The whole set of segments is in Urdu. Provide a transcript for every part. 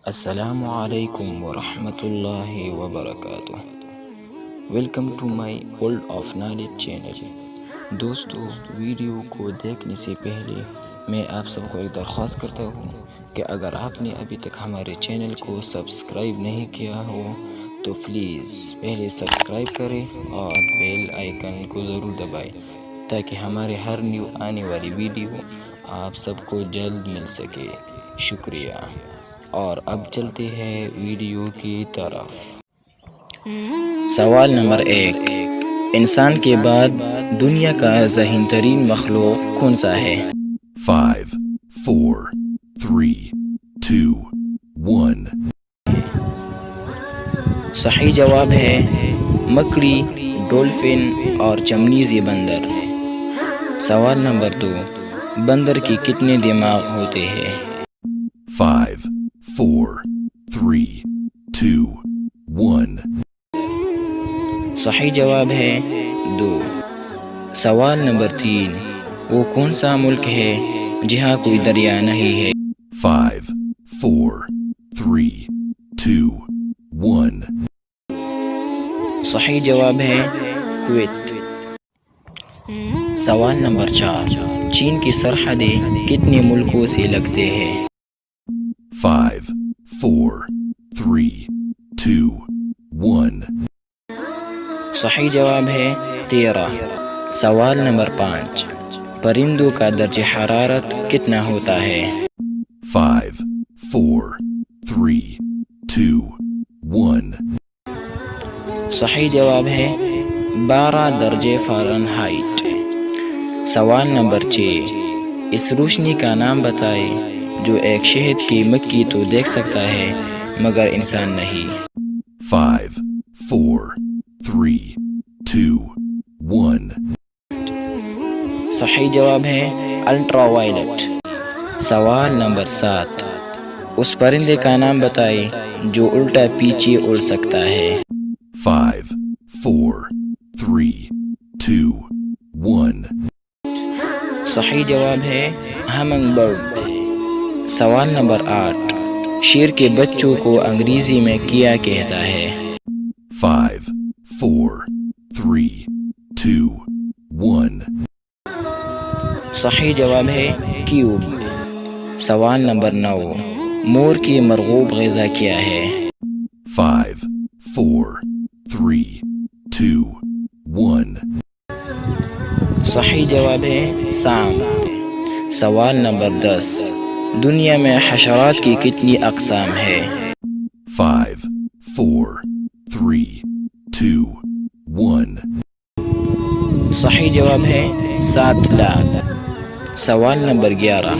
السلام علیکم ورحمۃ اللہ وبرکاتہ۔ Welcome to my world of knowledge channel. دوستو، ویڈیو کو دیکھنے سے پہلے میں آپ سب کو ایک درخواست کرتا ہوں کہ اگر آپ نے ابھی تک ہمارے چینل کو سبسکرائب نہیں کیا ہو تو پلیز پہلے سبسکرائب کریں اور بیل آئیکن کو ضرور دبائیں تاکہ ہمارے ہر نیو آنے والی ویڈیو آپ سب کو جلد مل سکے۔ شکریہ۔ اور اب چلتے ہیں ویڈیو کی طرف۔ سوال نمبر 1، انسان کے بعد دنیا کا ذہین ترین مخلوق کون سا ہے؟ 5 4 3 2 1 صحیح جواب ہے مکڑی، ڈولفن اور چمنیزی بندر۔ سوال نمبر 2، بندر کی کتنے دماغ ہوتے ہیں؟ 5 4 3 2 1 صحیح جواب ہے 2۔ سوال نمبر 3، وہ کون سا ملک ہے جہاں کوئی دریا نہیں ہے؟ 5 4 3 2 1 صحیح جواب ہے کویت۔ سوال نمبر 4، چین کی سرحدیں کتنے ملکوں سے لگتے ہیں؟ 5 4 3 2 1 صحیح جواب ہے 13۔ سوال نمبر 5، پرندوں کا درجہ حرارت کتنا ہوتا ہے؟ 5 4 3 2 1 صحیح جواب ہے 12 درجہ فارنہائٹ۔ سوال نمبر 6، اس روشنی کا نام بتائے جو ایک شہد کی مکھی تو دیکھ سکتا ہے مگر انسان نہیں۔ 5 4 3 2 1 صحیح جواب ہے الٹرا وائلٹ۔ سوال نمبر 7، اس پرندے کا نام بتائے جو الٹا پیچھے اڑ سکتا ہے۔ 5 4 3 2 1 صحیح جواب ہے ہمنگ برڈ۔ سوال نمبر 8، شیر کے بچوں کو انگریزی میں کیا کہتا ہے؟ 5 4 3 2 1 صحیح جواب ہے کیوب۔ سوال نمبر 9، مور کی مرغوب غذا کیا ہے؟ 5 4 3 2 1 صحیح جواب ہے سانپ۔ سوال نمبر 10، دنیا میں حشرات کی کتنی اقسام ہے؟ 5 4 3 2 1 صحیح جواب ہے 7 لاکھ۔ سوال نمبر 11،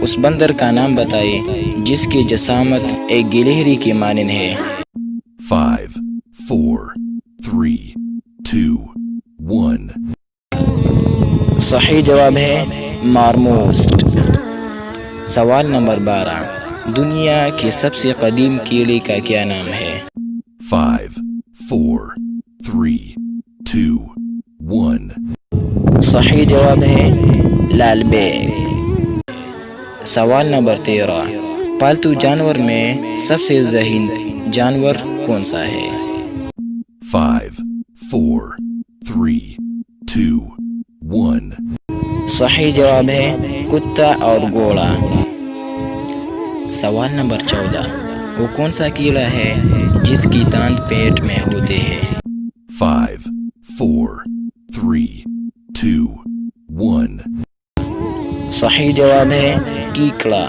اس بندر کا نام بتائے جس کی جسامت ایک گلہری کی مانند ہے؟ 5 4 3 2 1 صحیح جواب ہے مارموسٹ۔ سوال نمبر 12، دنیا کے سب سے قدیم کیڑے کا کیا نام ہے؟ 5 4 3 2 1 صحیح جواب ہے لال بیگ۔ سوال نمبر 13، پالتو جانور میں سب سے ذہین جانور کون سا ہے؟ 5 4 3 2 1 صحیح جواب ہے کتا اور گھوڑا۔ سوال نمبر 14، وہ کون سا کیڑا ہے جس کی دانت پیٹ میں ہوتے ہیں؟ 5 4 3 2 1 صحیح جواب ہے کیکڑا۔